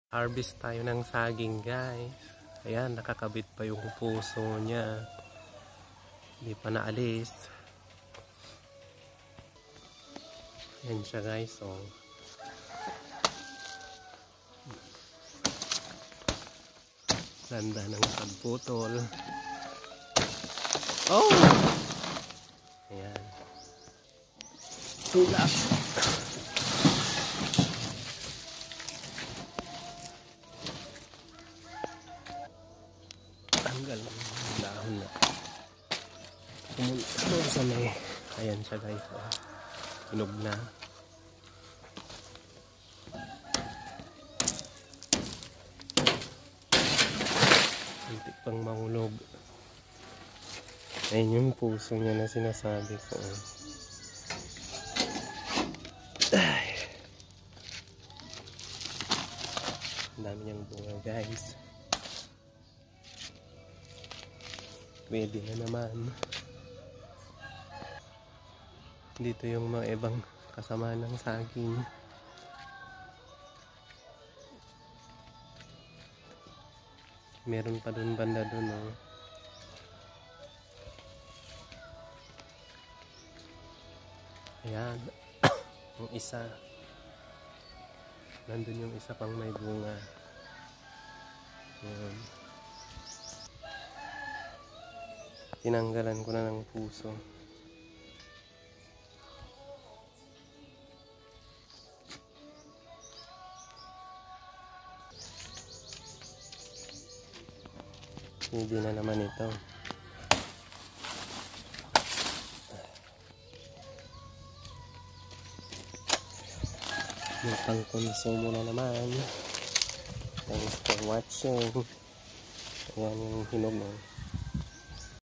Harvest tayo ng saging, guys. Ayan, nakakabit pa yung puso niya. Hindi pa naalis. Ayan siya, guys. Oh. Ganda ng pagputol. Oh! Ayan. Tulak. Tanggal ang dahon na. Pumunta sa may. Ayan siya, guys. Oh. Hinog na. Hindi pang mahulog. Ayun yung puso niya na sinasabi ko. Ay. Ang dami niyang bunga, guys. Pwede na naman. Dito yung mga ibang kasama ng saging. Meron pa dun banda dun, oh. Ayan. Yung isa. Nandun yung isa pang may bunga. Ayan. Tinanggalan ko na ng puso. Hindi na naman ito. Yung pang-konsumo na naman. Thanks for watching. Ayan yung hinog, no?